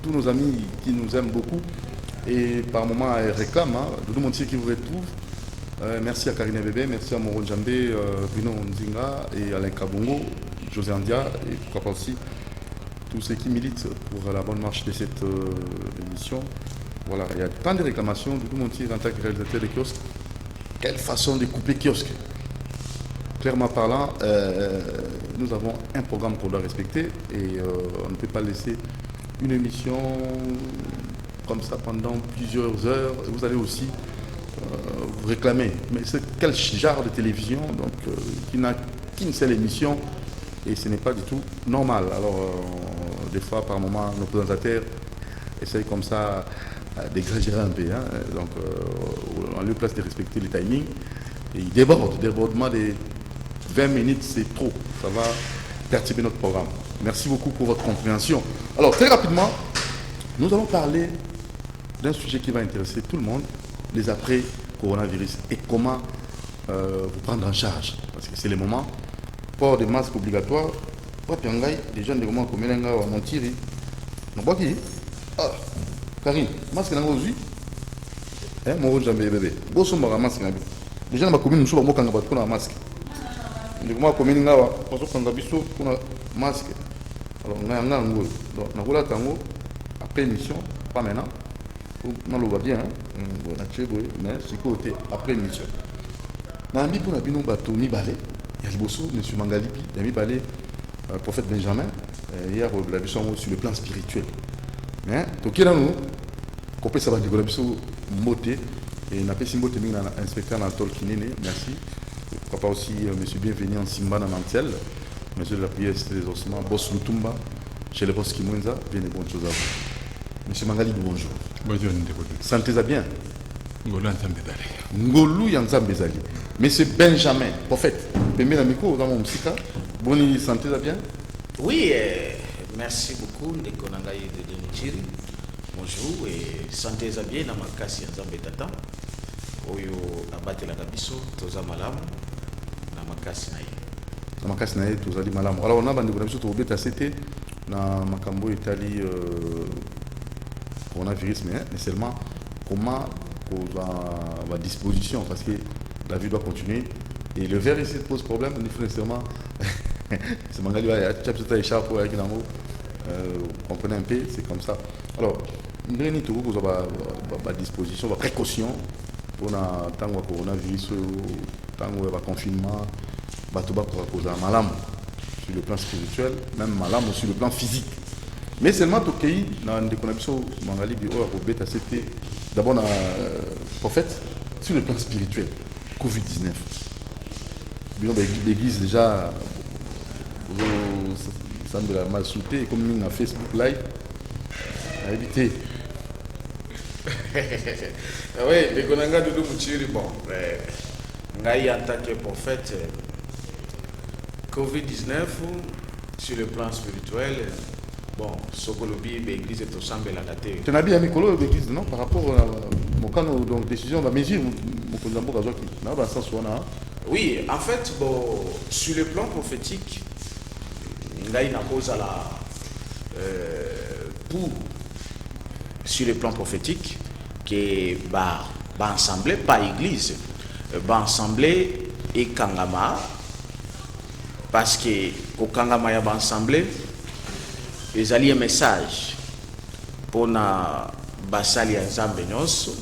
tous nos amis qui nous aiment beaucoup et par moments réclament, Doudou Montier qui vous retrouve. Merci à Karine Bébé, merci à Moro Djambé, Bruno Nzinga et Alain Kabongo, José Andia et pourquoi pas aussi tous ceux qui militent pour la bonne marche de cette émission. Voilà, il y a tant de réclamations. Doudou Montier en tant que réalisateur de kiosque. Quelle façon de couper kiosque. Clairement parlant, nous avons un programme qu'on doit respecter et on ne peut pas laisser une émission comme ça pendant plusieurs heures. Vous allez aussi vous réclamer. Mais c'est quel genre de télévision qui n'a qu'une seule émission et ce n'est pas du tout normal. Alors, des fois, par moment, nos présentateurs essayent comme ça d'exagérer un peu. Hein. Donc, on lui place de respecter les timings et ils débordent. Débordement des 20 minutes, c'est trop. Ça va perturber notre programme. Merci beaucoup pour votre compréhension. Alors, très rapidement, nous allons parler d'un sujet qui va intéresser tout le monde, les après-coronavirus et comment vous prendre en charge. Parce que c'est le moment. Port de masques obligatoires. Les gens de moment comme Mélenga ou Montiri. Non, pas qui? Ah, Karine, masque n'a pas aujourd'hui. Mon rôle, j'aime bébé. Bon, son masque. Les gens de ma commune ne sont pas un masque. Les gens de ma commune ne sont pas un masque. Alors, on a un angle. Donc, on a un angle après émission, pas maintenant. On le voit bien, mais c'est côté après émission. Dans le pour nous bateau ni balai, il y a le bosso, M. Mangalipi, il y a mis balai, prophète Benjamin, hier la vision sur le plan spirituel. Mais donc il y a nous, qu'on peut savoir que la vision moté et n'a pas si moté mais inspecteur Anatole Kinene, merci. Pourquoi pas aussi M. Bienvenu en Simba dans Nantel, M. de la prière des ossements, Boss Lutumba, chez le Boss Kimwenza, bien des bonnes choses à vous. Monsieur Mangali, bonjour. Bonjour, sentez-vous bien? Ngolu Yanzambezali. Monsieur Benjamin, prophète, premier amico dans mon psycha, bonne santé-vous bien? Oui, merci beaucoup de Konangaï de Denitiri. Bonjour et santé-vous bien dans ma casse Yanzambetata. Oyo abate la kabiso, toza malam, dans ma casse naïe. Dans ma casse naïe, toza di malam. Alors on a bandé pour la bête à CT, dans ma cambo Italie. Coronavirus, mais seulement comment à disposition, parce que la vie doit continuer. Et le verre ici pose problème, il faut nécessairement. C'est Mangali, comprenez un peu, c'est comme ça. Alors, nous avons à disposition, à précaution pour le temps où coronavirus, temps où il y a confinement, pour malam sur le plan spirituel, même malam sur le plan physique. Mais seulement au pays, dans des connexions, Mangali dit c'était d'abord dans prophète sur le plan spirituel, Covid-19. L'église déjà, ça semble mal sauté, comme nous on Facebook Live, à éviter. Oui, les Konanga de Doumouchiri, bon, Ngaï en tant que prophète, Covid-19 sur le plan spirituel. Bon, Sokolobi, l'église est au sein de la date. Tu as dit à Mikolo, l'église, non? Par rapport à mon décision, la mesure, oui, en fait, bon, sur le plan prophétique, il y a une cause à la. Pour, sur le plan prophétique, que va ensemble, pas église, va ensemble et Kangama, parce que au Kangama, il y a ensemble. Ils allaient un message pour na basali ya Nzambe nyonso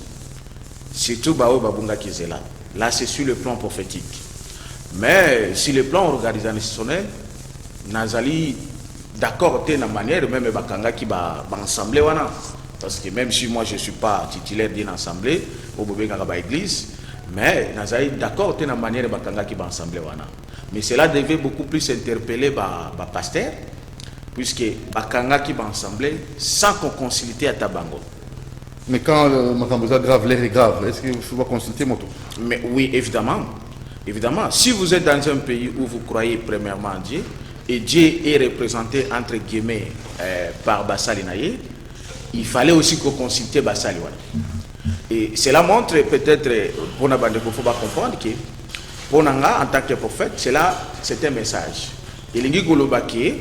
surtout bao babunga kizela. Là c'est sur le plan prophétique. Mais sur le plan organisationnel, nazali d'accord te na manière même bakanga ki ba ensemble wana parce que même si moi je suis pas titulaire d'une assemblée au bobeka ba église, mais nazali d'accord te na manière bakanga ki ba ensemble wana. Mais cela devait beaucoup plus interpeller ba pasteur puisque bakanga qui va ensemble sans qu'on consulte à Tabango. Mais quand Makamboza grave, l'air est grave, est-ce qu'il faut consulter moto? Mais oui, évidemment. Évidemment, si vous êtes dans un pays où vous croyez premièrement en Dieu, et Dieu est représenté entre guillemets par Bassali Naye, il fallait aussi qu'on consulte Bassali. Et cela montre peut-être, pour Nabande, il faut comprendre que pour Nanga, en tant que prophète, c'est un message. Et l'Ingi Golobake,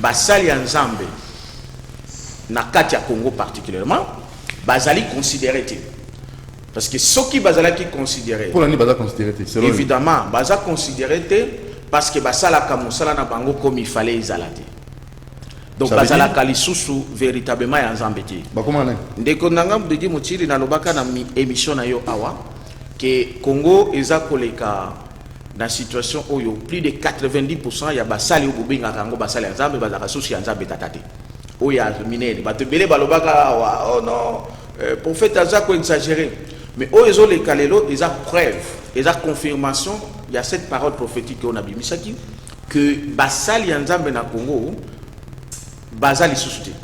Basali Nzambe, na Katia Congo particulièrement, bazali considéré. Parce que ce qui bazala qui considéré. Pour l'année, baza considéré. Évidemment, baza considéré parce que basala kamusala na bango comme il fallait izalate. Donc bazala kalisusu véritablement ya nzambeti. Ba comment là? Ndeko nanga mudiji mutiri na lobaka na émission na yo awa que Congo eza koleka dans la situation où plus de 90% ya basali ububinga kango basali ya nzambe bazaka susu ya nzambe tatate. Oya minene batebele balobaka awa oh non prophète aza ko exagérer. Mais oyo les kalelo ils ont preuve, ils ont confirmation, il y a cette parole prophétique qu'on a bimisaki que basali ya nzambe na Congo bazali sous-soutien.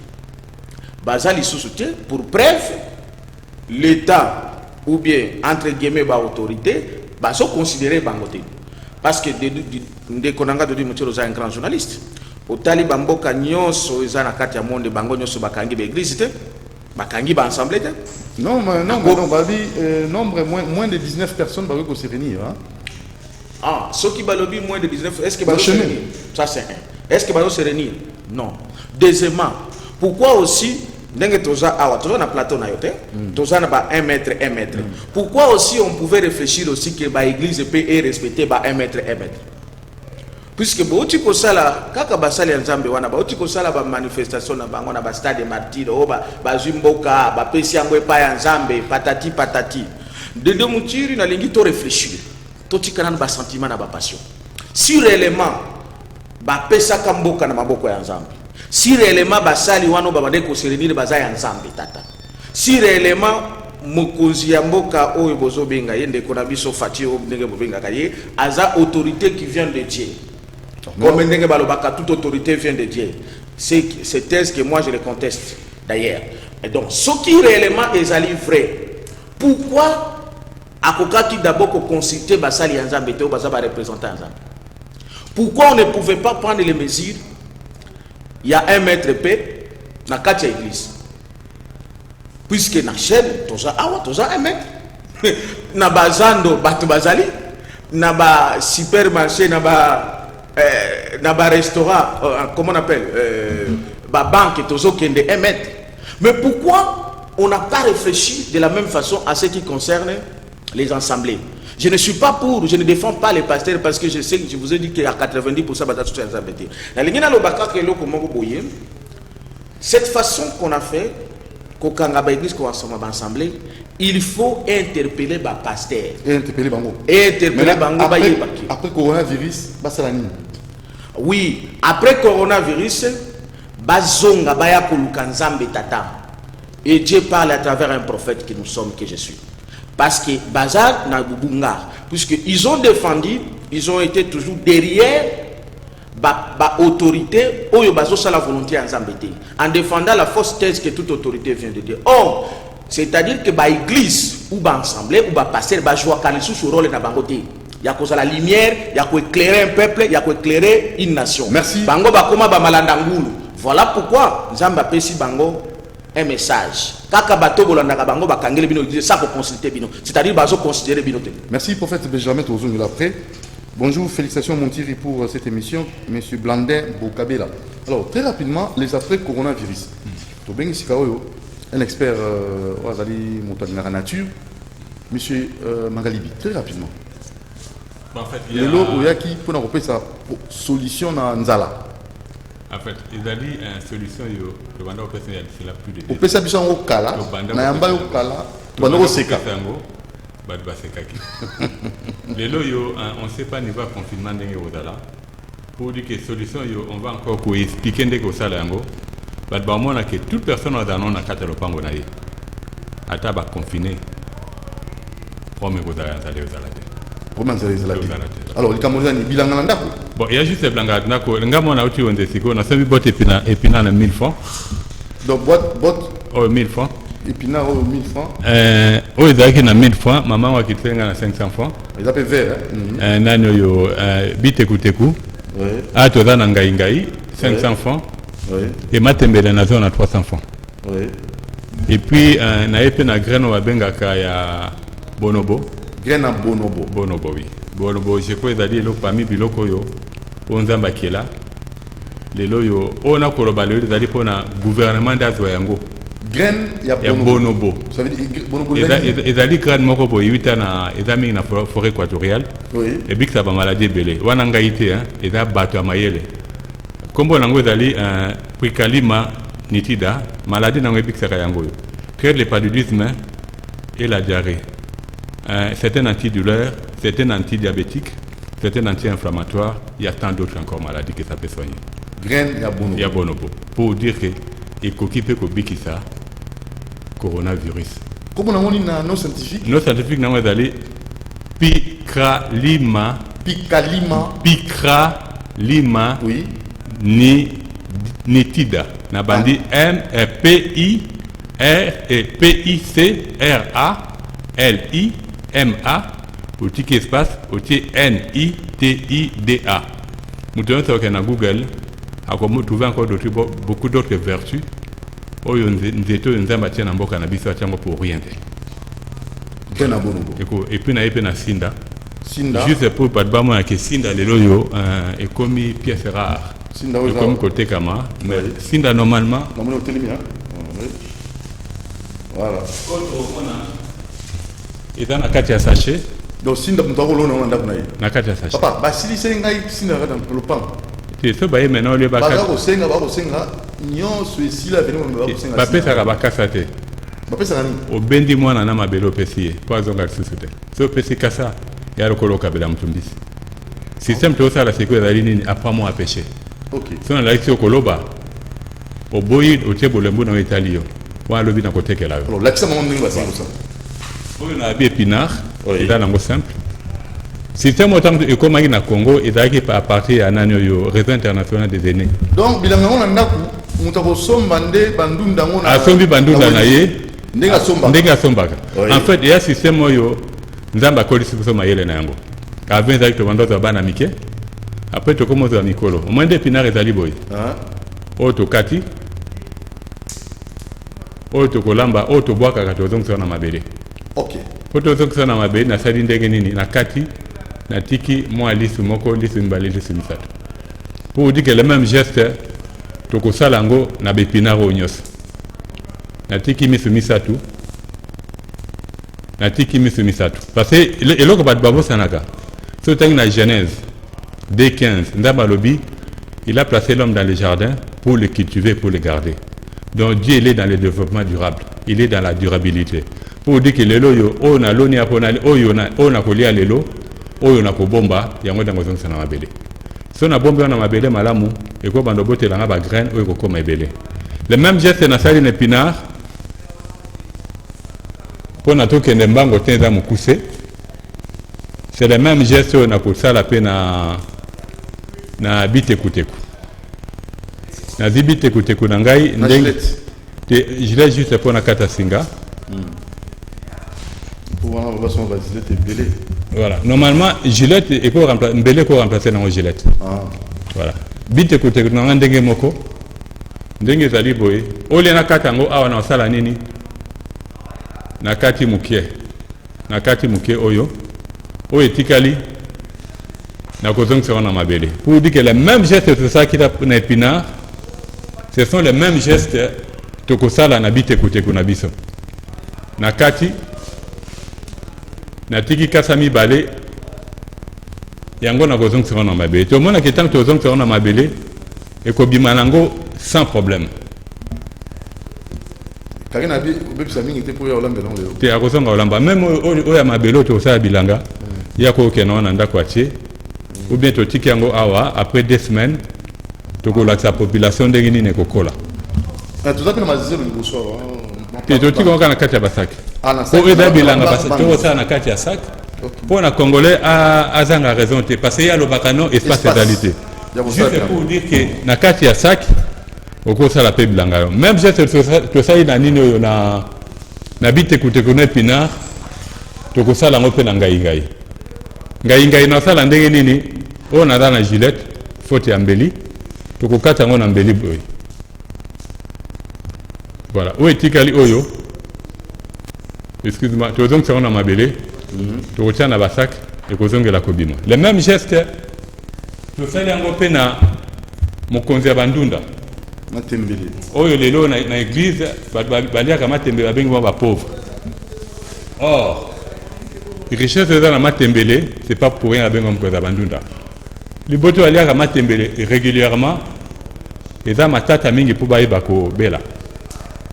Bazali sous-soutien pour preuve l'État ou bien entre guillemets ba autorité baso considérer bangote parce que de konanga de dire un grand journaliste au taliban mboka nyonso ezana kati ya monde bango nyonso bakangi ba église te bakangi ba ensemble te non babi nombre moins de 19 personnes ba ko se réunir hein. Ah ceux qui balobi moins de 19 est-ce que ba se réunir ça c'est un est-ce que ba se réunir non deuxièmement pourquoi aussi ndenge toza awa toza na plateau na yote toza na ba 1 mètre pourquoi aussi on pouvait réfléchir aussi que ba église peut respecter ba 1 mètre puisque bauti ko sala kaka basali ya nzambe wana bauti ko sala ba manifestation na bango na ba stade martyr o ba zimboka ba pesi yango pa ya nzambe patati de mutiri na lingi to réfléchir to tikana na ba sentiment na ba passion si réellement ba pesa kamboka na maboko ya nzambe si réellement basali wano babande ko serenir baza ya nzambe tata si réellement mokonzi ya mboka oyo bozo benga yende ko na biso fati o ndenge bobenga kaye aza autorité qui vient de Dieu. Comme ndenge balobaka toute autorité vient de Dieu. C'est thèse que moi je le conteste d'ailleurs. Et donc ce qui réellement est vrai. Pourquoi akokaki d'abord ko consulter basali ya nzambe to baza ba représenter nzambe. Pourquoi on ne pouvait pas prendre les mesures? Il y a 1 mètre paix dans la église. Puisque dans la chaîne, toza 1 mètre. Na bazando batu bazali, na ba supermarché, na ba restaurant, comment on appelle, ba banque, tozo kende 1 mètre. Mais pourquoi on n'a pas réfléchi de la même façon à ce qui concerne les assemblées? Je ne suis pas pour, je ne défends pas les pasteurs parce que je sais que je vous ai dit qu'il y a 90% de cette façon qu'on a fait, il faut interpeller les pasteurs. Interpeller Bango. Interpeller Bango. Après coronavirus, oui, après coronavirus, bazonga baya kolukanzambe tata. Et Dieu parle à travers un prophète que nous sommes, que je suis. Parce que Bazar na Bubunga, puisqu'ils ont défendu, ils ont été toujours derrière la autorité, la volonté en défendant la fausse thèse que toute autorité vient de dire. Or, c'est-à-dire que l'église ou l'assemblée ou le pasteur va jouer sur rôle dans bangote. Il y a la lumière, il y a éclairer un peuple, il y a éclairer une nation. Merci. Bango bakoma ba malandangulu. Voilà pourquoi Nzamba pesi bango un message. C'est-à-dire bazo considérer binote. Merci prophète Benjamin Tozong après. Bonjour, félicitations Montiri pour cette émission, monsieur Blandin Bokabela. Alors très rapidement, les après coronavirus. Tobeng Sikaoyo, un expert de la nature, monsieur Magalibi, très rapidement. En fait, il y a une solution dans Nzala. En fait, il a dit une solution, le banda opérationnel, c'est la plus de. Au PSA Bisson au Kala, Nayamba au Kala, Banda au Seka. Badba Sekaki. Les lots, on ne sait pas niveau confinement d'Engue Odala. Pour dire que solution, on va encore expliquer d'Engue Osalango. Badba Mona que toute personne dans non a catalopango naïe. Ataba confiné. Comme Odala Zalé Ozalade. Comment ça les alors, les Camerounais, ils bilan en Andako. Bon, il y a juste les blancs à Nako. Les gars, on a aussi un décigo. On a semi boîte épinard à 1000 francs. Donc, boîte. Oh, 1000 francs. Épinard, 1000 francs. Oh, ils ont 1000 francs. Maman, qui fait 500 francs. Ils appellent vert. Nano, yo, biteku. Oui. Ah, tu as Nangaïngaï, 500 francs. Oui. Et Matembele, na zone à 300 francs. Oui. Et puis, na épé na graine, on va benga kaya bonobo. Graine bonobo. Bonobo, oui. Bonobo, je crois que c'est le parmi biloko yo, on zamba qui est là. les loyo on a kolobalé d'aller pour un gouvernement d'Azoyango graine ya bonobo ça veut dire bonobo et d'aller graine moko bo yuta na ezami na forêt équatoriale oui et puis que ça va maladie belé wana ngaité hein et da bato mayele kombo nango ezali Prikalima nitida maladie nango ebikisa yango que le paludisme et la diarrhée c'est un antidouleur c'est un antidiabétique c'est un anti-inflammatoire il y a tant d'autres encore maladies que ça peut soigner graine ya bonobo pour dire que ekoki pe ko bikisa coronavirus comment on dit non scientifique non scientifique nango ezali Prikalima oui nitida na bandi P-I-C-R-A-L-I-M-A outil espace outil N-I-T-I-D-A nous sur na Google a comme trouver encore beaucoup d'autres vertus oyo nzeto nzamba tia na mboka na biso atiango pour rien et puis na epena sinda juste pour pas de bamo que sinda lelo yo et comme pièce rare sinda comme côté kama mais sinda normalement voilà et dans la carte à sachet donc sinda mutako lo na ndako na ye na carte à sachet papa basili sengai sinda dans le pan c'est ça ba maintenant le ba ko senga nyonso esila venu ba ko senga ba pesa ka ba kasate ba pesa nani obendi mwana na mabelo pesi po azonga susute so pesi kasa ya lokolo kabela mtumbisi système to sala seko ya nini apamo a péché OK so na laiki okoloba oboyi otebolembo na italio wa lobi na kotekela alors l'accent mon ndinga ça oyo na bi épinard et dans nango simple système autant que comme na Congo et d'ailleurs à partir ya nani yo réseau international des aînés donc bilanga on ndaku mutako somba nde bandunda ngona asombi bandunda na ye ndenga somba en fait il y a système oyo nzamba kolisi biso mayele na yango avant ça to bandoza bana mike après to komoza mikolo au moins des pinards ezali boy o to kati o to kolamba o to bwaka ka to zonga na mabele OK po to zonga na mabele na sali ndenge nini na kati na tiki moi lisu moko lisu mbali lisu misato pour dire que le même geste to ko salango na bepinaro nyos na tiki misu misatu na tiki misu misatu parce que eloko ba babo sanaka so tang na Genèse D15 ndaba lobi il a placé l'homme dans les jardins pour le cultiver pour le garder donc Dieu il est dans le développement durable il est dans la durabilité pour dire que lelo yo ona loni apona oyo na ona kolia lelo oyo na kobomba yango dango zonsa na mabele so na bomba na mabele malamu e ko bando botela nga ba graine oyo ko koma ebele le même geste na sali na épinard pour na toke ndembango tenza mukuse c'est le même geste na ko sala pe na bite kuteku na zibite kuteku na ngai ndenge je l'ai juste pour na kata singa voilà normalement gilette et pour remplacer mbele ko remplacer na gilette voilà bite ko te na ndenge moko ndenge zali boye ole na kata ngo awa na sala nini na kati mukie oyo etikali na kozongisa na mabele pour dire que les mêmes gestes c'est ça qui a na épinard ce sont les mêmes gestes to ko sala na bite ko te na biso na kati na tiki kasami balé yango na kozongisa na mabele to mona ke tant to kozongisa na mabele e ko bimanango sans problème kakena bi bebisa mingi te pour ya olamba non leo te akozonga olamba même oya mabele to sa bilanga ya ko kena na ndako atie ou bien to tiki yango awa après 2 semaines to ko la population ndenge nini kokola tout ça que na mazelo liboso te to tiki ngana kati ya basaki pour eda bilanga parce que to sa na kati ya sac pour na congolais azanga raison te parce que ya lo bakano espace d'alité juste pour dire que na kati ya sac okosa la pe bilanga yo même geste to sa ina nini yo na bite kutekuna épinard to ko sala ngo pe na ngai na sala ndenge nini o na dana gilette faute ya mbeli to ko kata ngo na mbeli boy voilà o etikali oyo excuse-moi to zonga on na mabele to ko tia na basak e ko zongela kobima le même geste to sala ngo pe na mokonzi ya bandunda matembele oyo lelo na église baliaka matembele babengi ba pauvre. Or richesse eza na matembele, c'est pas pour rien abenga mokonzi ya bandunda. Liboto baliaka matembele régulièrement eza matata mingi po bayeba kobela.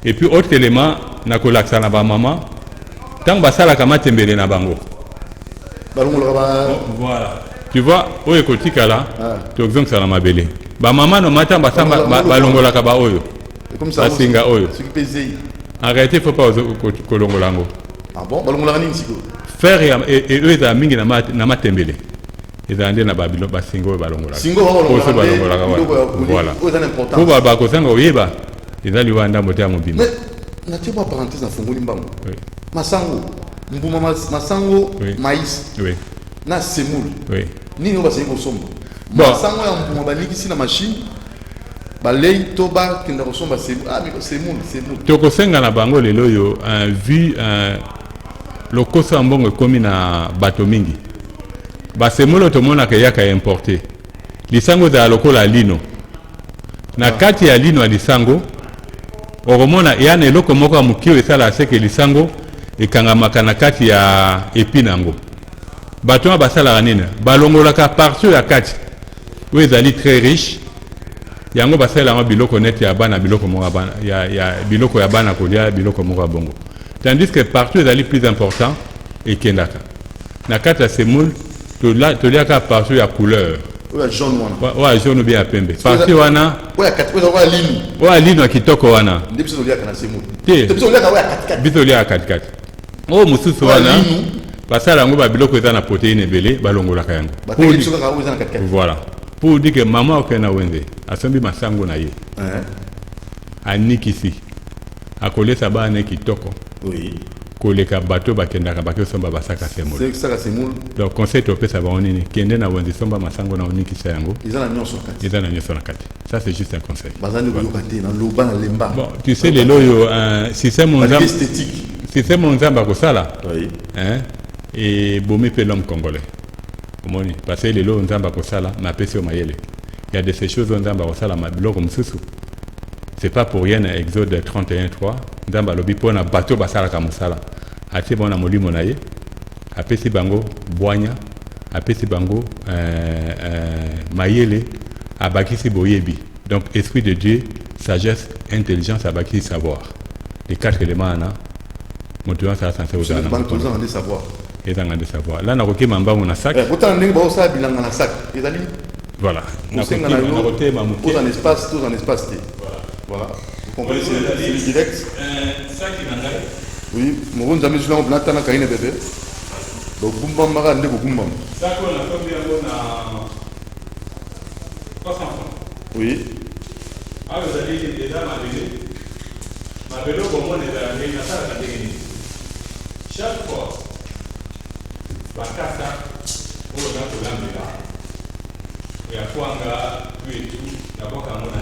Et puis autre élément na kolakisa na ba mama tant basalaka matembele na bango. Voilà. Tu vois, oyo kotikala to exemple ça na mabele. Ba mama no mata basamba balongolaka ba oyo. Comme ça basinga oyo. Ce qui pesait. En réalité, faut pas kolongolango. Ah bon, balongolaka nini siko. Faire et eux za mingi na matembele. Ezande na babilo basinga oyo balongolaka. Singo balongolaka. Voilà. Oyo za important. Ko ba kozanga oyeba. Ezali wanda motea mobimba. Mais na tu pas parenthèse na fongoli mbango. Oui. Masango, mbuma masango, oui. Maïs. Oui. Na semoule. Oui. Nini oba seko somba. Bon. Masango ya mbuma balikisi na machine. Balei toba kenda kosomba semoule. Ah mais semoule. Tokosenga na bango lelo yo vu lokosa mbongo ekomi na bato mingi. Ba semoule tomona ke yaka importer. Lisango za lokola lino. Na kati ya lino ya lisango oromona yana eloko moko ya mokio esala seke lisango ekangamaka na kati ya epinango. Bato basalaka nini balongolaka partout ya kati oyo ezali très riche yango basalelanga biloko neti ya bana biloko moko ya biloko ya bana kolia biloko moko ya bongo, tandis que partout ezali plus important ekendaka na kati ya semoule toliaka partout ya couleur oya jaune wana oya jaune ou bien ya pembe partout wana oya lino ya kitoko wana nde biso toliaka na semoule te biso toliaka katikati oyo mosusu wana basala yango babiloko eza na protéine ebele balongolaka yango. Voilà. Pour dire que maman okena wenze asombi masango na ye. Anikisi. Akolesa bana kitoko. Oui. Koleka bato bakendaka bakosomba basaka semoule. C'est ça semoule. Donc conseil to pesa ba nini kende na wenze somba masango na onikisa yango. Ezana nyonso na kati. Ezana nyonso na kati. Ça c'est juste un conseil. Bazani koyokate na loba na lemba. Bon, tu sais les loyo système nzamba esthétique. Système nzamba kosala. Oui. Et bomi pe l'homme congolais. Omoni parce que les lots nzamba kosala na pesi o mayele. Il y a de ces choses nzamba kosala ma biloko mususu. C'est pas pour rien Exode 31:3 nzamba lobi pona bateau basala ka musala. Ati bona molimo na ye. Apesi bango boanya, apesi bango mayele, abakisi boyebi. Donc esprit de Dieu, sagesse, intelligence, abakisi savoir. Les quatre éléments na motuan ça censé aux ana. Banque savoir. Et dans de savoir. Là, on a côté mambango na sac. Pourtant, on a ça bilanga na sac. Voilà. On a côté mambango. Tout en espace, Voilà. Vous comprenez, c'est direct. Sac qui n'a. Oui, mon jamais je l'ai en planté na kaine bébé. Donc bumba mara ndeko bumba. Sac on a combien on a 300 francs. Oui. Ah vous allez déjà ma vélo comment on est allé na ça la chaque fois bakasa oyo nakolambela ya kwanga twetu naboka mona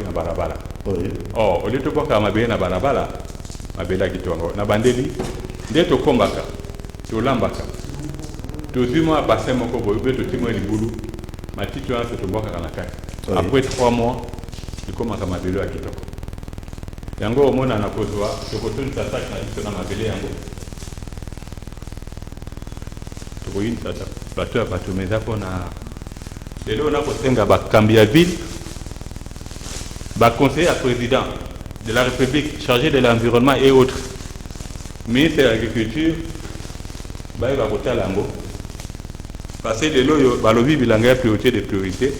na barabara. Oh, au lieu de boka mabele na barabara, mabele kitongo na bandeli nde tokombaka tolambaka tozima bassin moko boye to timo libulu matito yanso toboka na kati. Après 3 mois il commence à mabele kitoko. Yango omona na kozwa tokotoni tata na biso na mabele yango tokoyin tata bato ya bato meza pona lelo na kosenga bakambi ya ville conseiller à président de la République chargé de l'environnement et autres ministre de l'agriculture baye bakotala yango parce que lelo yo balobi bilanga ya priorité de priorité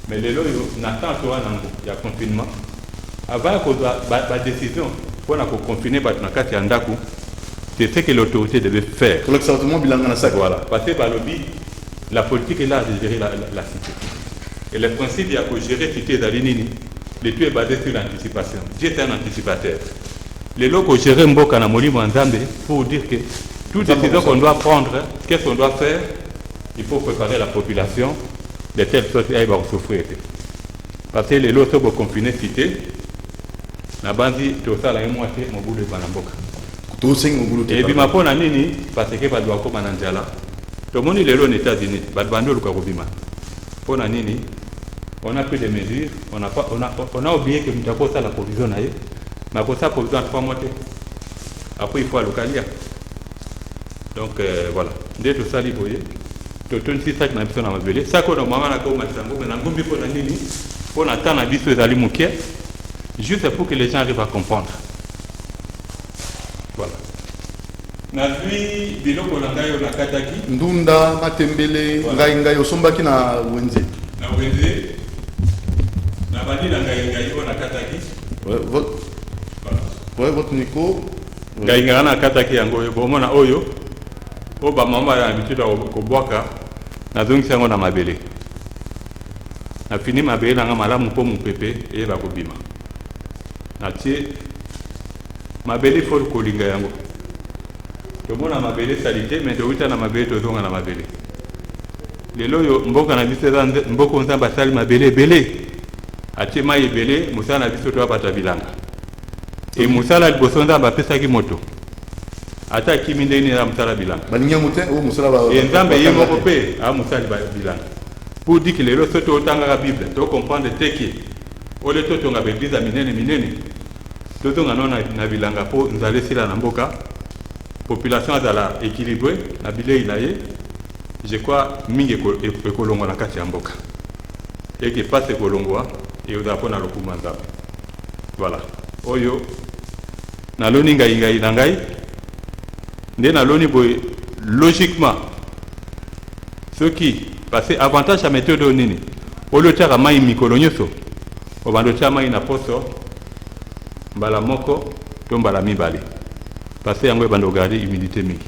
mais lelo yo na temps to wana ngo ya confinement avant que la décision pour confiner na kati ya ndaku, c'est ce que l'autorité devait faire. Pour l'exactement bilan dans la sac. Voilà. Parce que la politique est là de gérer la cité. Et le principe il y a que gérer la cité d'Alinini, le tout est basé sur l'anticipation. Dieu est un anticipateur. Les locaux gérer Mboka na Molimo Nzambe pour dire que toute décision qu'on doit prendre, qu'est-ce qu'on doit faire, il faut préparer la population de telle sorte qu'elle va souffrir. Parce que les lots sont confinés cité. Na bandi tosala moitié mobulo banamboka Et puis ma pona nini parce que pas doit comme nanjala. Tout le monde est aux États-Unis, bad bando le kabima. Pona nini, on a pris des mesures, on a oublié que nous avons ça la provision naïe. Mais pour ça provision 3 mois. Après il faut localia. Donc voilà. Dès tout ça liboyer. Tout si ça qui n'a pas na mabele. Ça qu'on a maman na ko masango mais na ngombi pona nini, on attend na biso ezali mukie. Juste pour que les gens arrivent à comprendre. Voilà. Nazui biloko na ngai na kataki. Ndunda matembele ngai osombaki na wenze. Na wenze. Na bandi na ngai na kataki. Votre Nico. Ngai na kataki yango bomona oyo. O ba mama ya habitude ko boaka. Na zongi sango na mabele. Na fini mabele na malamu po mu pepe e ba ko bima. Na tie mabele faut kolinga yango. To mona mabele salite mais to uta na mabele to zonga na mabele. Lelo yo mboka na biso mboko nzamba sali mabele belé. Atie mai belé musana biso to apata bilanga. E musala liboso nzamba pesa ki moto. Ata kiminde ni na musala bilanga. Balinga mote o musala ba. E nzambe yemo ko pe a musali bilanga. Pour dire que lelo soto otanga la Bible, to comprendre teki. Ole to tonga be biza minene. Toto ngana na bilanga po nzale sila na mboka population azala équilibrée na bilei na ye je crois mingi ekolongwa na kati ya mboka et que passe ekolongwa et ozapo na lokuma nzambe voilà oyo naloni ngai na ngai nde naloni boye logiquement ceux qui parce que avantage ya méthode nini olotiaka mai mikolo nyonso obando tia mai na poso mbala moko to mbala mibale parce que yango bando garder humidité mingi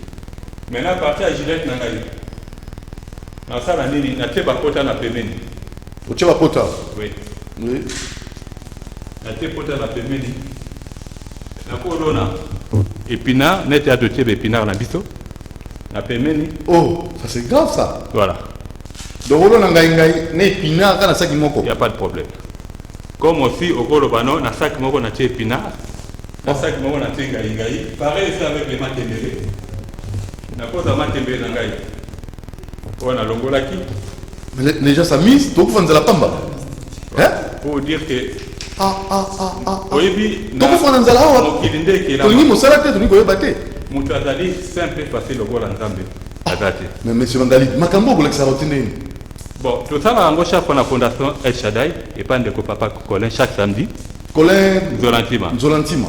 maintenant parti à Gillette na ngai na sala nini na teba kota na pembeni otia kota oui na teba kota na pembeni na ko lona épinard net ya dotier épinard na biso na pembeni oh ça c'est grave ça voilà donc on a ngai ne épinard kana saki moko y a pas de problème comme aussi au Kolobano na sac moko na tie épinard na sac moko na tie ngai pareil ça avec les matembele na koza matembele na ngai on a longolaki mais les gens s'amusent donc vous la pamba hein pour dire que oui donc vous faites nzala wa kilinde ki la toni musala te toni ko yebate mutu azali simple et facile lokola nzambe azate mais monsieur Vandali makambo kolekisa rotine bon tout ça va chaque fois la fondation El Shaddai et pas de papa Colin chaque samedi Colin Zolantima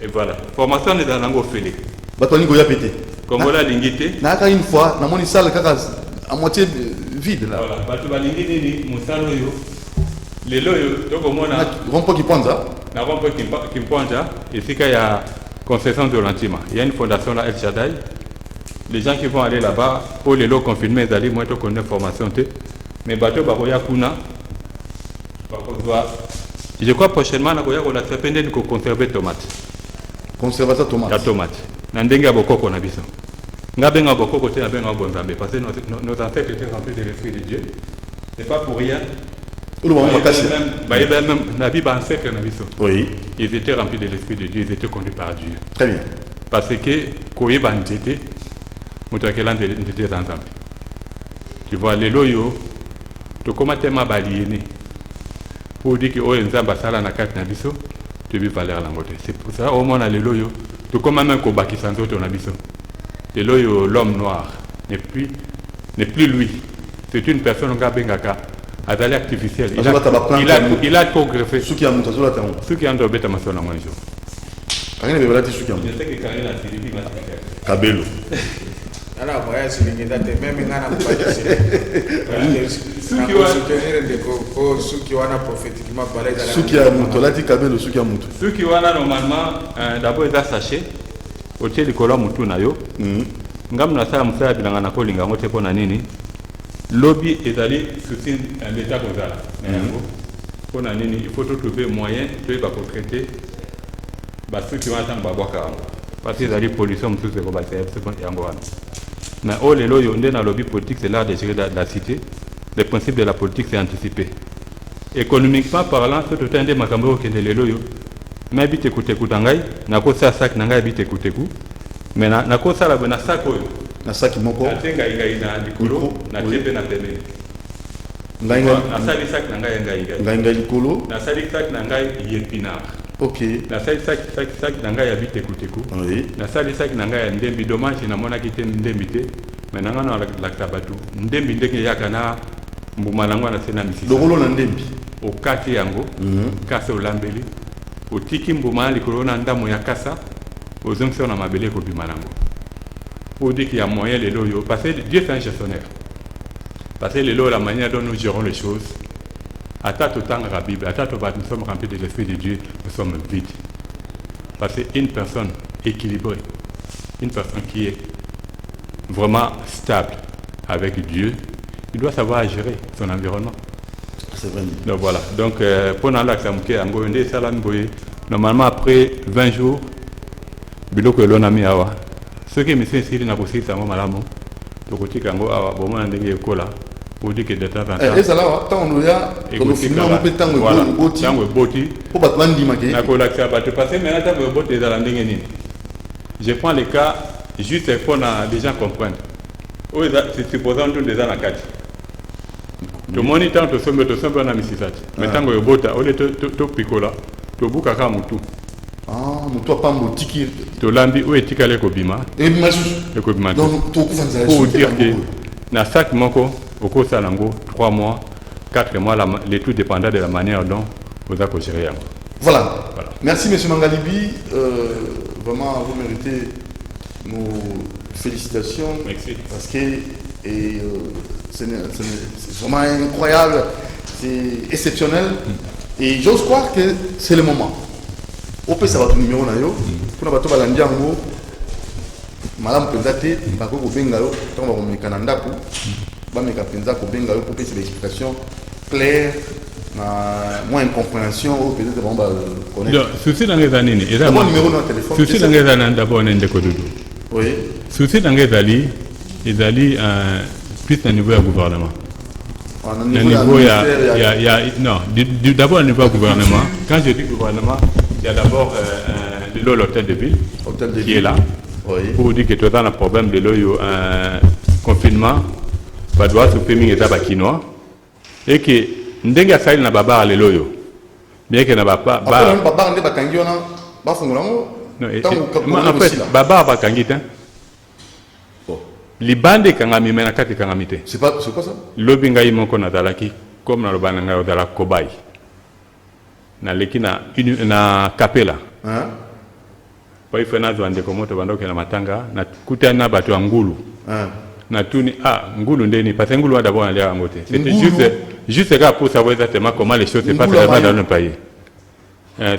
et voilà formation des langues félé batoni ko yapete comme la lingité na ka une fois na moni salle kaka à moitié vide là voilà batu balingini ni musalo yo lelo yo to komona rompo qui ponza na rompo qui ponza et c'est qu'il y a concession de l'antima il y a une fondation là El Shaddai les gens qui vont aller là-bas pour les lots confinés d'aller moi to connais formation té mais bateau bakoya kuna bakozwa je crois prochainement na koya kola sepende ni ko conserver tomate conservateur tomate la tomate na ndenge ya bokoko na biso ngabenga bokoko te na benga bonzambe parce que nos ancêtres étaient remplis de l'esprit de Dieu c'est pas pour rien même na Bible ancêtre na biso oui ils étaient remplis de l'esprit de Dieu ils étaient conduits par Dieu très bien parce que koyeba nzete mutu akela nzete za nzambe tu vois lelo yo tokoma tema balieni pour dire que oyo nzambe asala na kati na biso toyebi valeur nango te c'est pour ça omona lelo yo tokoma même kobakisa nzoto na biso lelo yo l'homme noir n'est plus lui c'est une personne nga bengaka azali artificiel il a trop greffé suki ya mutu azola tango suki ando beta masona mwa jo kangene bebela ti suki ya mutu je sais que Karina Silibi m'a kabelo ala moya silingenda te même ngana mbakisi suki wa soutenir ndeko suki wana prophétiquement parler dans la suki ya mutu lati kabelo suki ya mutu suki wana normalement d'abord eza sachet otie likolo ya mutu na yo ngamu nasala mosala bilanga na kolinga yango te mpo na nini lobi ezali souci l'état kozala na yango mpo na nini il faut trouver moyen toyeba kotraite basuki wana ntango babwaka yango parce que ezali pollution mosusu ekobakisa yango wana mais oyo lelo oyo nde nalobi politique c'est l'art de gérer la cité le principe de la politique c'est anticiper économiquement parlant so tota nde makambo okende lelo oyo nayebi tekutekuta ngai nakosala saki na ngai yebi tekuteku Mais na ko sala na sako yo. Na saki moko. Na tenga inga ina likolo na tepe na pembe. Na sali sak na ngai ngai likolo. Na sali sak na ngai yepinar. OK. Na sali sak na ngai habite kuteku. Oui. Na sali sak na ngai ndembi dommage na mona kite ndembi te. Mais na ngana la tabatu. Ndembi ndenge yaka na mbuma nango na sena misisi. Lokolo na ndembi. O kati yango. Kasa olambeli. O tiki mbuma likolo na ndamo ya kasa. Ozongso na mabele ko bima nango. Pour dire qu'il y a moyen les lots, parce que Dieu est un gestionnaire. Parce que les lots, la manière dont nous gérons les choses, à tout temps la Bible, à tout temps nous sommes remplis de l'Esprit de Dieu, nous sommes vides. Parce qu'une personne équilibrée, une personne qui est vraiment stable avec Dieu, il doit savoir gérer son environnement. C'est vrai. Donc voilà. Donc pendant l'accès à Ngoyonde, normalement après 20 jours, biloko elona mi awa. Ce qui me fait ici na kosi sango malamu to kotika ngo awa bomona ndenge ekola pour dire que de temps en temps et ça là tant on ya comme finalement on peut tango boti tango boti pour battre bandi maké na kola ka battre passer mais tango boti dans la ndenge ni. Je prends le cas juste pour les gens comprennent. Oui, c'est supposant tout déjà na kati to moni tant to sombe na misisati mais tango yobota ole to pikola to buka ka mutu. Ah, mutu pambo tiki to lambi ou etikale ko bima et masu ko bima donc to kufanza pour dire que na sac moko au salango 3 mois 4 mois les tout dépendant de la manière dont vous avez géré. Voilà. Merci monsieur Mangalibi, vraiment vous méritez nos félicitations. Merci. Parce que c'est vraiment incroyable, c'est exceptionnel et j'ose croire que c'est le moment. Au peut ça va ton numéro na yo pour na bato balandi yango malam penza te bako ko benga yo tant ba komekana ndako ba meka penza ko benga yo pour pesa l'explication claire na moins incompréhension ou peut-être bon ba connaître. Donc souci dans les années et là mon numéro de téléphone souci dans les années d'abord ndé ko doudou. Oui. Souci dans les ali plus au niveau du gouvernement. Au niveau non d'abord au niveau du gouvernement. Quand je dis gouvernement, il y a d'abord l'hôtel de ville qui est là. Oui. Pour dire que tu as un problème de l'eau, un confinement, pas droit sur permis et tabakinois. Et que n'denga saïl na baba le loyo. Bien que na baba. Baba n'de bakangi ona ba fungulamo. Non, en fait baba bakangi hein. Libande kangami mena kati kangamite. C'est quoi ça? Lobinga imoko na dalaki comme na lobana nga dala kobai. Na lekina na kapela hein pa ifena zwande komoto bandoke na matanga na kutana bato ya ngulu hein na tuni ngulu ndeni parce que ngulu d'abord aller à ngote c'était juste là pour savoir exactement comment les choses se passent dans notre pays.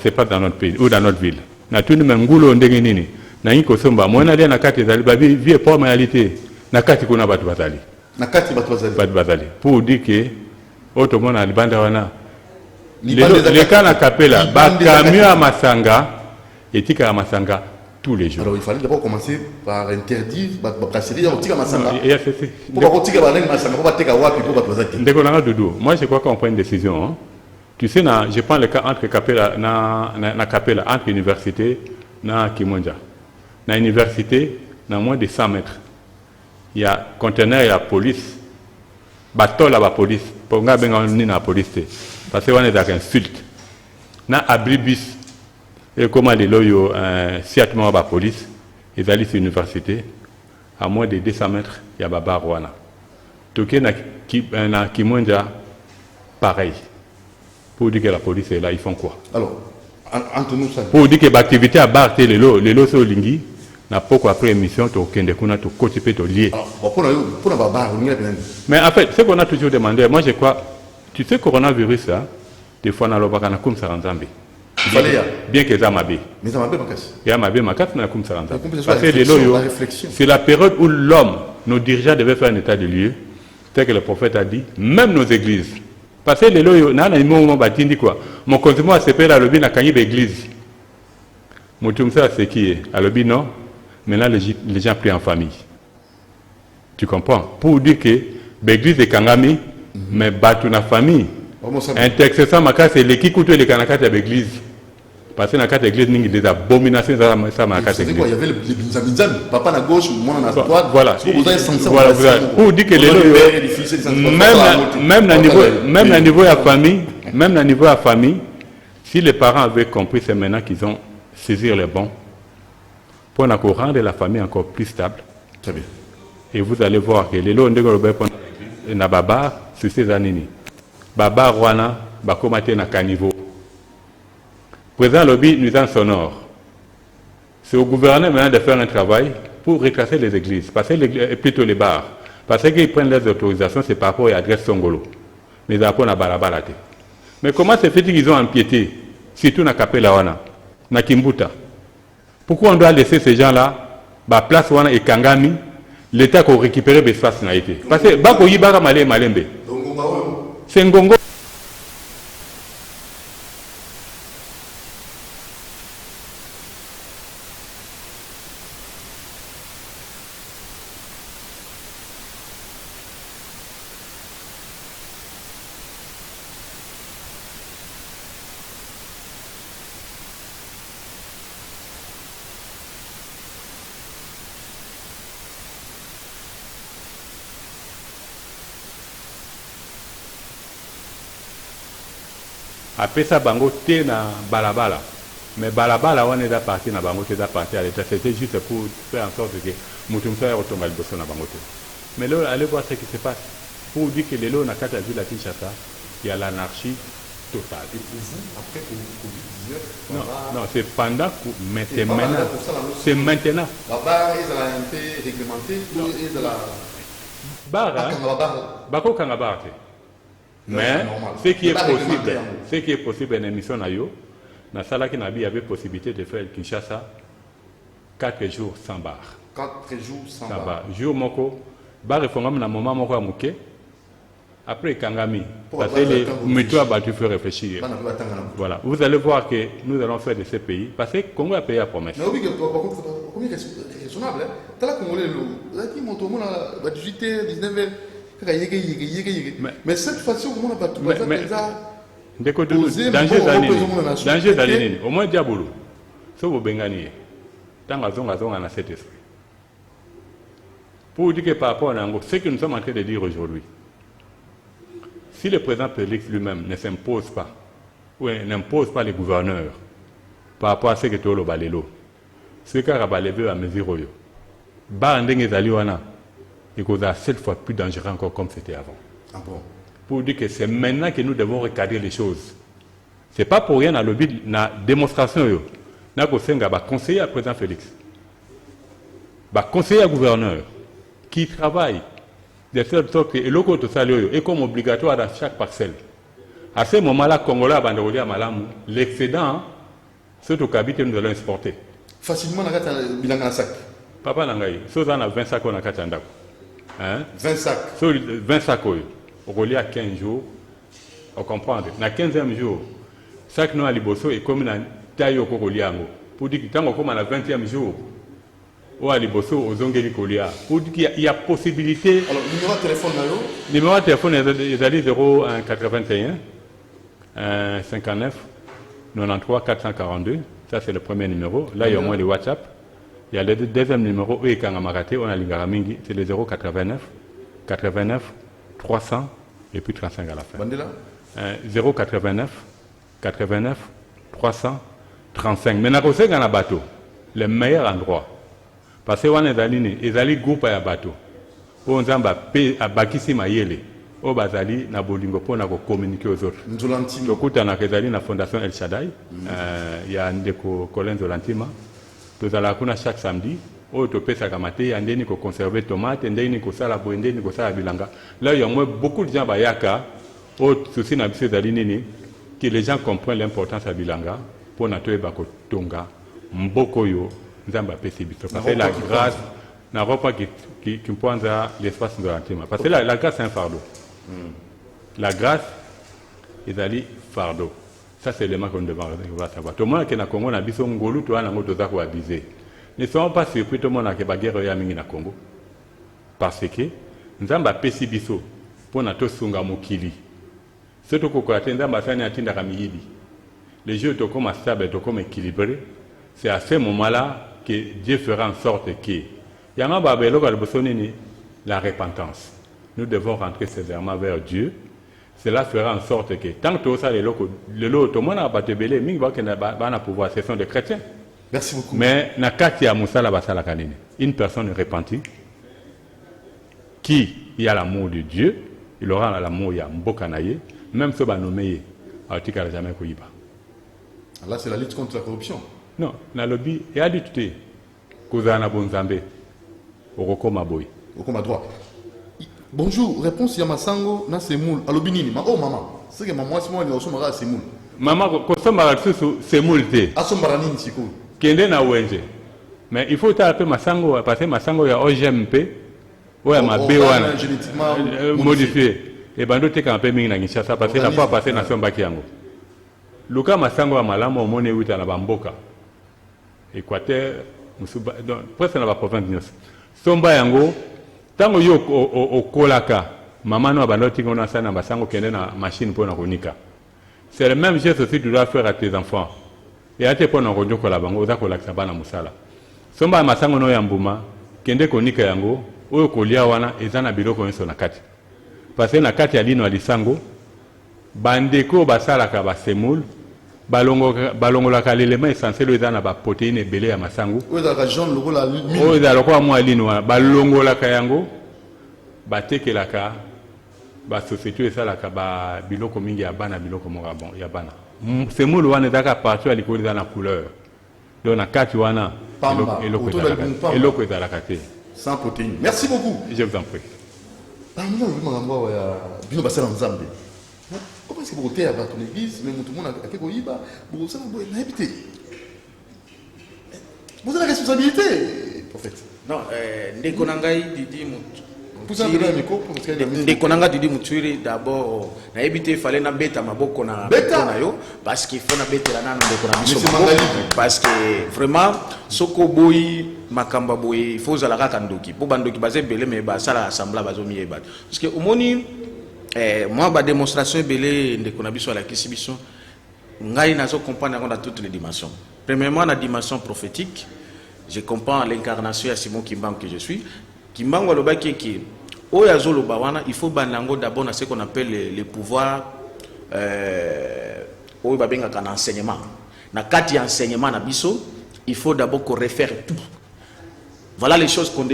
C'est pas dans notre pays ou dans notre ville na tuni ngulu ndenge nini na ngiko somba mwana dia na kati za babi vie pour réalité na kati kuna bato bazali na kati bato bazali pour dire que auto mona libanda wana les cas na Kapela, camion à Masanga et tika à Masanga tous les jours. Alors il fallait d'abord commencer par interdire la brasserie à Masanga. Moi je crois qu'on prend une décision. Hein. Tu sais, je prends le cas entre Kapela, na Kapela, entre université na Kimonja. Na université, na moins de 100 mètres. Il y a conteneur et la police. Bateau la police. Pour nga benga ni na police. Parce que on est avec insulte. Na abribus et comment les loyaux siatement la police, ils allaient sur l'université à moins de 200 mètres, il y a Baba Rwana. Toké na Kimonja pareil. Pour dire que la police est là, ils font quoi? Alors, entre nous ça. Pour dire que l'activité à Barthe les lots sur Lingui n'a pas quoi après émission to kende kuna to côté to lié. Mais en fait, ce qu'on a toujours demandé, moi je crois, tu sais coronavirus là, des fois na lobaka na kum saranzambe. Bien que ça m'abe. Mais ça m'abe makas. Ya m'abe makas na kum saranzambe. Parce que les lots, c'est la période où l'homme, nos dirigeants devaient faire un état de lieu, tel que le prophète a dit, même nos églises. Parce que les lots, na na imo batindi quoi. Mon consumo a sepé la lobby na kanyi l'église. Motumsa c'est qui est à lobby non. Maintenant, les gens prient en famille. Tu comprends? Pour dire que l'église est Kangami, mais battu la famille. Intercession, c'est l'équipe qui est les Kanakata de l'église. parce que dans quatre églises il y a des abominations ça m'a quatre églises. Il y avait les binzam, papa à gauche, moi à droite. Voilà. Voilà. Pour dire que les même à niveau de la famille, si les parents avaient compris, c'est maintenant qu'ils ont saisi les bons pour rendre la famille encore plus stable. Très bien. Et vous allez voir que les lois de na baba sur ces années. Baba Rwana, Bakomate na caniveau. Président Lobby, nuisance sonore. C'est au gouverneur maintenant de faire un travail pour reclasser les églises, plutôt les bars. Parce qu'ils prennent les autorisations, c'est par rapport à l'adresse Songolo. Mais après, on a balabalate. Mais comment c'est fait qu'ils ont empiété, surtout dans Kapela Wana, na Kimbuta? Pourquoi on doit laisser ces gens-là, la place Wana et Kangami, l'État qui a récupéré l'espace n'a été? Parce que Bako Yibara Malembe. C'est Ngongo. Après ça, bango té na balabala. Mais balabala, on est parti na bango té parti à l'état. C'était juste pour faire en sorte que Moutoumsa retombe à l'Ibosson na bango té. Mais là, allez voir ce qui se passe. Pour dire que les lots, on a quatre villes à Kinshasa, il y a l'anarchie totale. Et pour vous, après Covid-19, non, c'est pendant, mais c'est maintenant. C'est maintenant. La barre est un peu réglementée, et de la barre, Bako Kangabar. Mais ce qui est possible, une émission nayo, dans la qui avait possibilité de faire Kinshasa 4 jours sans bar. 4 jours sans bar. Jour moko, bar et fongam na moment moko amuke. Après Kangami, parce que les méthodes battu fait réfléchir. Voilà, vous allez voir que nous allons faire de ces pays, parce que Congo a payé la promesse. Mais oui, combien raisonnable, hein? T'as la Congolais, là, qui monte au monde à 18h, 19h. Mais cette fois-ci, on a battu. Danger d'aller. Au moins, diabolo. Ça vous bengani. Tant que vous avez cet esprit. Pour dire que par rapport à ce que nous sommes en train de dire aujourd'hui, si le président Félix lui-même ne s'impose pas, ou n'impose pas les gouverneurs par rapport à ce que tu as le balélo, ce qu'il a levé à mesure, et qu'on a 7 fois plus dangereux encore comme c'était avant. Ah bon? Pour dire que c'est maintenant que nous devons recadrer les choses. Ce n'est pas pour rien dans le but de la démonstration. Nous avons conseiller à président Félix, conseiller à gouverneur, qui travaille de telle sorte que l'eau est comme obligatoire dans chaque parcelle. À ce moment-là, Congolais a Malamou, l'excédent, ce que nous allons exporter. Facilement, on a bilan dans sac. Papa Nangaï, si on a 20 sacs, on a 4 ans. 20 sacs. 20 sacs, on relie à 15 jours, on comprend. Dans le 15e jour, sac nous à Liboso est comme une taille au Cocoliango. Pour dire que tant qu'on a 20e jour, ou à Liboso, aux Ongeli Kolia. Pour dire qu'il y a possibilité. Alors, numéro de téléphone, numéro de téléphone est 081 59 93 442. Ça, c'est le premier numéro. Là, il y a au moins le WhatsApp. Il y a le deuxième numéro, on a l'Ingaramingi, c'est le 089 89 300 et puis 35 à la fin. 089 89 300 35. Mais dans le bateau, le meilleur endroit, parce que on est allé groupe à bateau, on a bakisi mayele, on a allé na bolingo pour communiquer aux autres. Donc, on a allé na fondation El Shaddai, il y a un Colin Zolantima. Nous allons chaque samedi, au topé sakamate, il y a des gens qui conserver tomates, il y a des gens qui conserver boende, des gens qui conserver bilanga. Là, il y a beaucoup de gens bayaka, au souci na bise d'alinini, que les gens comprennent l'importance de bilanga pour natoué bako tonga, mboko yo, nzamba pesi biso. Parce que la grâce, n'a pas qui pointe l'espace de l'antima. Parce que la grâce c'est un fardeau. La grâce est allée fardeau. Ça, c'est l'élément qu'on devrait savoir. Tout le monde qui est au Congo, a besoin de ngolu, tout le monde a abusé. Ne soyons pas surpris, tout le monde a une guerre au Congo. Parce que nous avons pesi biso pour nous sunga mukili. Surtout que nous avons fait un tinda kamiyibi. les jeux sont comme stables, sont comme équilibrés, c'est à ce moment-là que Dieu fera en sorte que la repentance. Nous devons rentrer sévèrement vers Dieu. Cela fera en sorte que tant que ça, les locaux, tout le monde a battu belé, mais il va pouvoir, ce sont des chrétiens. Merci beaucoup. Mais une personne repentie qui a l'amour de Dieu, il aura l'amour de Mbokanaye, même si on va nommer Article jamais Koyiba. Là, c'est la lutte contre la corruption. Non, na lobby et a dit tout est Kozana Bonzambe Oroko Maboy. Okoma droit. Bonjour, réponse Yamasango na semoul. Alobinini, oh maman. C'est que maman c'est moi qui osomara semoul. Maman kosomara susu semoul te. Asomara nini siko. Kende na wenje. Mais il faut taper Masango parce que Masango ya OGMP ou ya mabe wana génétiquement modifié. Et bando te campé mingi na Kinshasa parce que la fois passé nation baki yango. Luka Masango ya malamu omone uta na bamboka. Équateur, presque dans la province de Nyos. Somba yango, tango yo au kolaka, maman no abandoti qu'on a ça na basango kende na machine pour na konika. C'est le même geste aussi que tu dois faire à tes enfants. Et à tes pour na konjo kola bango, oza kolakisa bana musala. Somba masango no yambuma, kende konika yango, oyo kolia wana ezana biloko nso na kati. Parce que na kati ya lino alisango, bandeko basalaka basemoul, balongolaka l'élément essentiel eza na ba protéine ebele ya masango oyo ezalaka jaune lokola mine oyo ezala lokola mwa lino wana balongolaka yango batekelaka basociété oyo esalaka biloko mingi ya bana biloko moko bon ya bana semulu wana ezalaka partout ya likolo eza na couleur donc na kati wana eloko ezalaka te sans protéine. Merci beaucoup. Je vous en prie. Comment est-ce que vous avez à l'église, mais tout le monde a Koyiba, vous avez habité. Vous avez la responsabilité, prophète. Non, Ndekonangai Didi Ndekonanga Didi Muturi d'abord, na habité, il fallait na beta maboko na yo, parce qu'il faut na beta la nan Ndekonanga parce que vraiment, soko boy, makamba boy, il faut zalaka kandoki. Pour bandoki basé belé, mais basala assemblée bazomi ebat. Parce que au moni, moi, ma démonstration belé Ndekonabiso à la Kisibiso, ngai nazo comprendre dans toutes les dimensions. Premièrement, la dimension prophétique, je comprends l'incarnation à Simon Kimbangu que je suis. Kimbangu aloba qui Oyazolo Bawana, il faut banango d'abord dans ce qu'on appelle les pouvoirs oyabenga kan enseignement. Na kati enseignement na biso, il faut d'abord qu'on réfère tout. Voilà les choses qu'on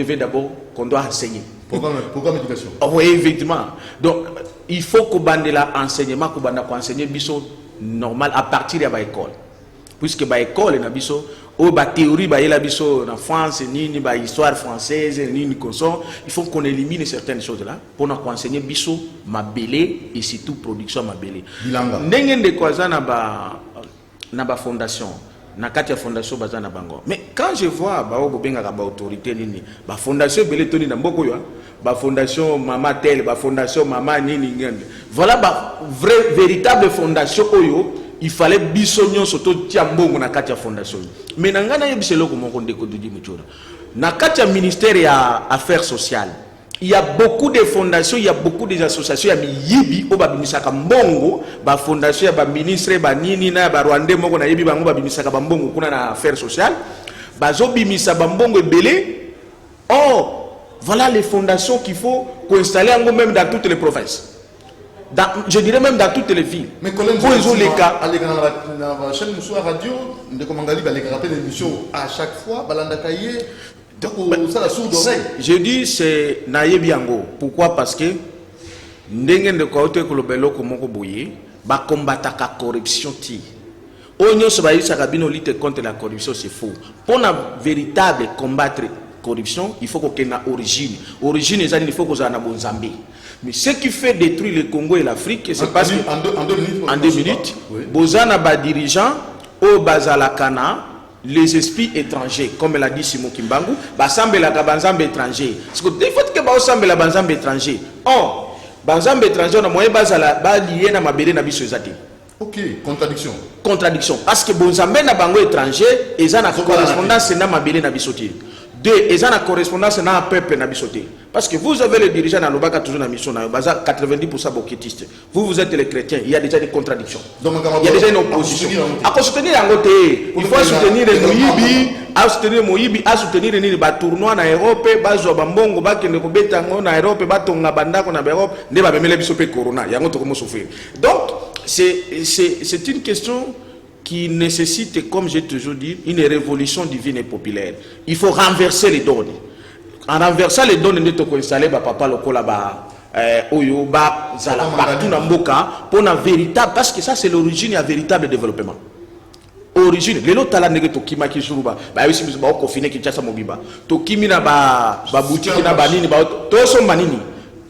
doit enseigner. Programme d'éducation. Oui, effectivement. Donc, il faut qu'on bande l'enseignement, qu'on enseigne biso normal à partir de l'école. Puisque l'école, la théorie, la biso en France, ni histoire française, ni il faut qu'on élimine certaines choses là pour nous enseigner biso ma belé et surtout production ma belé. N'engende quoi ça na ba fondation. Na kati fondation bazana bango. Mais quand je vois benga ba autorité nini, ba fondation belé toni na mboko yo, ba fondation mama tel, ba fondation mama nini ngende. Voilà ba vraie véritable fondation oyo, il fallait bisonyon soto tia mbongo na kati fondation. Mais nangana yebiselo ko moko ndeko dudi muchora. Na kati ministère ya affaires sociales, il y a beaucoup de fondations, il y a beaucoup d'associations, il y a yibi o babimisaka mbongo, ba fondation ya ba ministre ba nini na ba Rwanda moko na yibi bango babimisaka ba mbongo kuna na affaires sociales, bazo bimisa ba mbongo ebele. Or, voilà les fondations qu'il faut installer même dans toutes les provinces. Je dirais même dans toutes les villes. Mais quand les cas, à la chaîne Moussou Radio, de Komangali, les rappels d'émission à chaque fois, Balandakaye. Je dis c'est Nayebiango. Pourquoi? Parce que ndenge de côté que le belo comme boye ba combattre la corruption ti. Onyo se ba yisa kabino lutte contre la corruption c'est faux. Pour na véritable combattre corruption, il faut qu'on ait une origine. Origine il faut qu'on ait un bon Zambie. Mais ce qui fait détruire le Congo et l'Afrique, c'est parce que en 2 minutes, Bozana ba dirigeant au Bazalakana les esprits étrangers, comme l'a dit Simon Kimbangu, basambe la banzambe étranger. Parce que des fois que basambe la banzambe étranger. Or, banzambe étranger on a moyen bazala ba lié na mabele na biso ezati. OK, contradiction. Contradiction parce que bonzambe na bango étranger eza na correspondance na mabele na biso ti. Deux, ils ont la correspondance dans un peuple na bisoté. Parce que vous avez les dirigeants dans l'Obaka toujours dans la mission, 90% bokétistes. Vous êtes les chrétiens, il y a déjà des contradictions. Il y a déjà une opposition. À soutenir un côté, il faut soutenir les Moïbi, à soutenir Moïbi, à soutenir les tournois en Europe, Bazo Bambongo, Bakene Kobetango en Europe, Batonga Bandako en Europe, ne va même les bisopé Corona, il y a un autre comment souffrir. Donc, c'est une question qui nécessite, comme j'ai toujours dit, une révolution divine et populaire. Il faut renverser les donnes. En renversant les donnes, nous devons installer papa lokola oyo ba zala partout dans Mboka pour un véritable, parce que ça c'est l'origine d'un véritable développement. Origine, les autres talents nègres tokima qui jouent ba aussi ba confiné qui tcha mobiba. Tokimi na ba boutique na banini ba to so manini.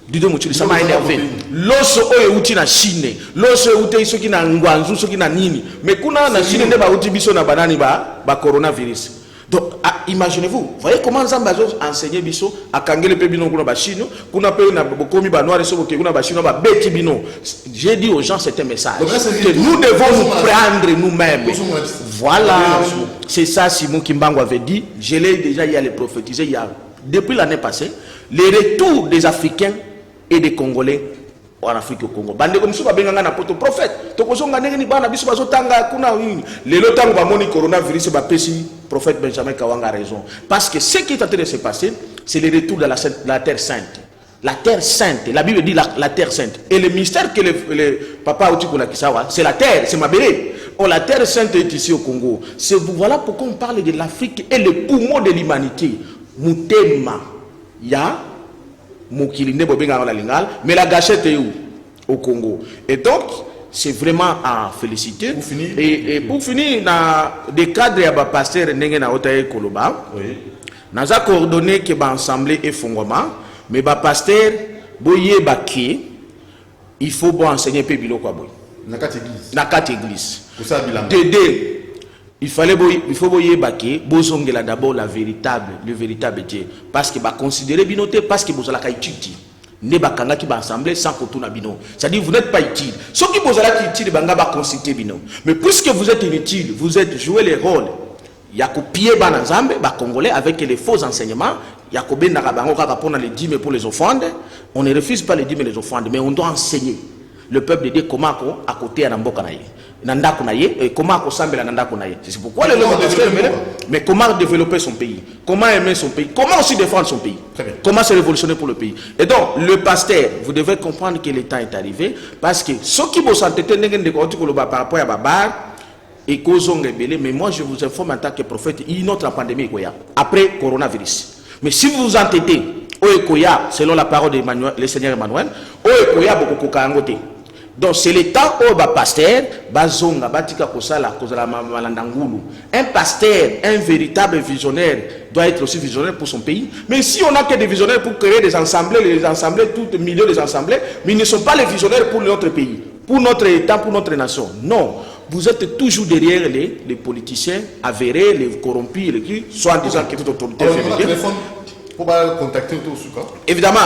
Dido muchuli ça m'a énervé. Loso oyo uti na Chine, loso uti soki na ngwanzu soki na nini. Mais kuna na Chine ne ba uti biso na banani ba coronavirus. Donc imaginez-vous, voyez comment Nzamba enseigner biso akangele pe bino kuna ba Chine, kuna pe na bokomi ba noir so boke kuna ba Chine ba beti bino. J'ai dit aux gens c'est un message que nous devons nous prendre nous-mêmes. Voilà, c'est ça Simon Kimbangu avait dit, je l'ai déjà y a les prophétisé il y a depuis l'année passée, les retours des Africains et des Congolais en Afrique au Congo. Bande comme ça benga na poto prophète. To ko zonga ngeni bana biso bazotanga kuna nini. Lelo tango ba moni coronavirus ba pesi prophète Benjamin Kawanga a raison. Parce que ce qui est en train de se passer, c'est le retour de la terre sainte. La terre sainte, la Bible dit la terre sainte. Et le mystère que le papa Otikuna Kisawa, c'est la terre, c'est Mabélé. Oh, la terre sainte est ici au Congo. Voilà pourquoi on parle de l'Afrique et le poumon de l'humanité. Mutema ya mais la gâchette est où? Au Congo. Et donc, c'est vraiment à féliciter. Pour finir, et pour finir, dans des cadres et pasteur Nengena Otaye Koloba, nous avons coordonné que l'Assemblée est fondement, mais le pasteur Boye Baki, il faut enseigner Pébilo Kwaboy. Nakat église. T'aider. Il faut voyer Baké, bozongela d'abord le véritable Dieu. Parce que va considérer binoté, parce que vous allez étudier. Ne bakanga qui va assembler sans que tout na bino. C'est-à-dire vous n'êtes pas utile. Ceux qui vous allez utile, banga va consulter bino. Mais puisque vous êtes inutile, vous êtes joué les rôles. Il y a copié banazambe, ba congolais avec les faux enseignements. Il y a combien d'arabango qui répondent les dîmes pour les offrandes. On ne refuse pas les dîmes et les offrandes, mais on doit enseigner le peuple de Dieu comment à côté à Namboka naïe. Comment c'est pourquoi le mais comment développer son pays, comment aimer son pays, comment aussi défendre son pays, comment se révolutionner pour le pays. Et donc le pasteur, vous devez comprendre que le temps est arrivé, parce que ceux qui vous s'entêtent par rapport à Babar et causons rebelle, mais moi je vous informe en tant que prophète, il y a une autre pandémie après coronavirus. Mais si vous vous entêtez, selon la parole de le Seigneur Emmanuel, beaucoup de donc c'est le temps où le pasteur bazonga batika kosala kozala malandangulu. Un pasteur, un véritable visionnaire doit être aussi visionnaire pour son pays. Mais si on n'a que des visionnaires pour créer des assemblées, les assemblées, tout le milieu des assemblées, mais ils ne sont pas les visionnaires pour notre pays, pour notre État, pour notre nation. Non, vous êtes toujours derrière les politiciens avérés, les corrompus, les qui, soit en disant que toute autorité féminine. Pour contacter tout ce cas. Évidemment,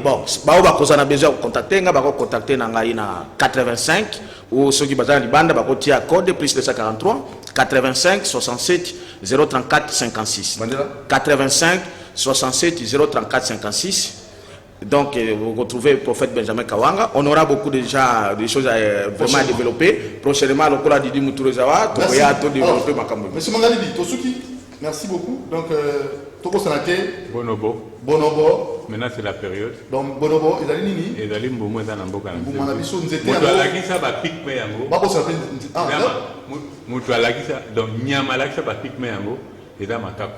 bon, on a besoin de contacter, on va contacter dans 85 ou ceux qui basent dans le code plus 243 85 67 034 56. 85 67 034 56. Donc, vous retrouvez le prophète Benjamin Kawanga. On aura beaucoup déjà des choses à vraiment développer. Prochainement, le cours Didi Mouturezawa, on va tout développer. Monsieur Mangalidi, Tosuki, merci beaucoup. Donc, Toko Sanake. Bonobo. Bonobo. Maintenant, c'est la période. Donc, Bonobo, et d'aller Nini. Et d'aller Mboumo dans Namboka. Mboumo na biso nzete. Mutu alakisa ba pic me yango. Babo ça fait Mutu alakisa donc nyama alakisa ba pic me yango et dans makako.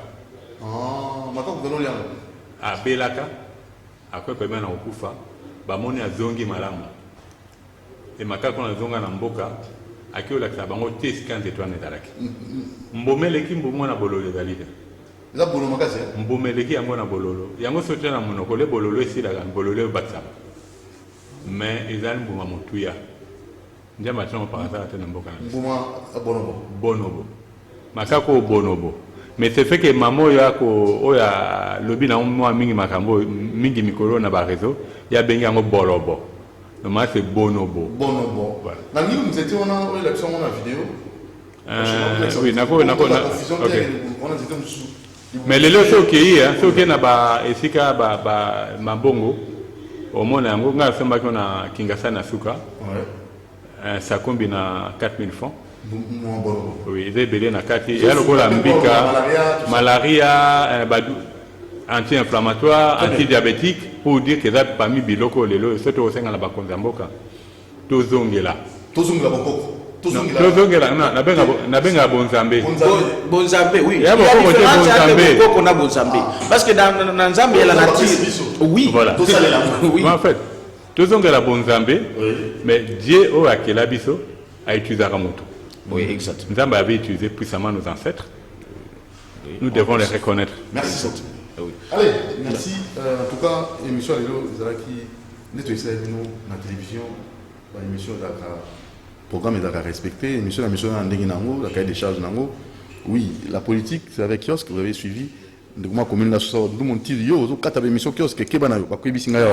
Ah, makako dono yango. A belaka. Akwe pemena na okufa. Ba moni azongi malamu. Et makako na zonga na mboka. Akio lakisa bango test quand étoile netalaki. Mbomeleki mbomo na bololo dalida. La bololo makasi. Mbomeleki yango na bololo. Yango sotia na monoko le bololo esila ga bololo batsa. Mais ezali mbuma motuya. Ndia matino par hasard te na mboka na. Mbuma bonobo. Bonobo. Makako bonobo. Mais c'est fait que maman yako oya lobi na mwa mingi makambo mingi mikolo na ba réseau, ya bengi yango bolobo. Normalement c'est bonobo. Bonobo. Voilà. Na ngi nous étions on a l'action on a vidéo. Oui, nako. OK. On a dit Mais les lots qui ceux qui na ba esika ba mabongo au monde yango nga sema ko na Kinshasa na suka ça combine na 4000 francs. Oui, ils belé na kati et alors la mbika malaria anti-inflammatoire, anti-diabétique pour dire que ça parmi biloko lelo surtout au sein de la bakonzamboka tozongela bokoko. Tozongela na benga bonzambe. Bonzambe, oui. Il y a beaucoup de bonzambe. Parce que dans Nzambe, il y a la nature. Oui. Voilà. Oui. En fait, tozongela bonzambe, mais Dieu au akela biso a utilisé Ramoto. Oui, exact. Nzambe avait utilisé puissamment nos ancêtres. Nous devons les reconnaître. Merci. Oui. Allez, merci. En tout cas, émission qui nettoyer nous la télévision, l'émission d'Aka. Programme est respecté, émission la cahier des charges nango. Oui, la politique, c'est avec kiosque, vous avez suivi. De comment commune la chose, tout le monde tire yo, tout quatre émissions kiosque, kebana yo, pas que bisinga yo.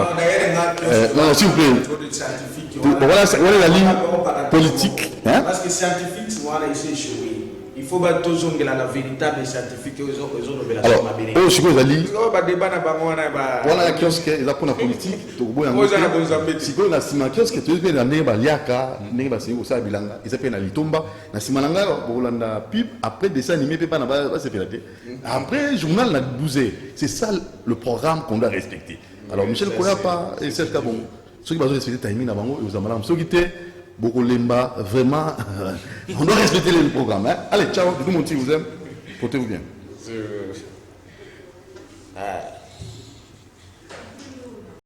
Non, s'il vous plaît. Voilà la ligne politique. Parce que scientifique, c'est moi là ici échoué. Il faut que tous la véritable scientifique aux autres. Alors, oh, je suis allé. Voilà la kiosque, ils apprennent la politique. Si vous avez un kiosque, tu peux aller à Liaka, ils appellent à Litomba, na Simalanga, Bolanda Pip, après dessin animé, après journal na 12. C'est ça le programme qu'on doit respecter. Alors Michel Koyapa et Serge Kabon, ceux qui doivent respecter Taïmi Nabango et aux Amalam, ceux qui étaient beaucoup Lemba, vraiment, on doit respecter le programme. Hein? Allez, ciao, tout le monde, si vous aime, portez-vous bien.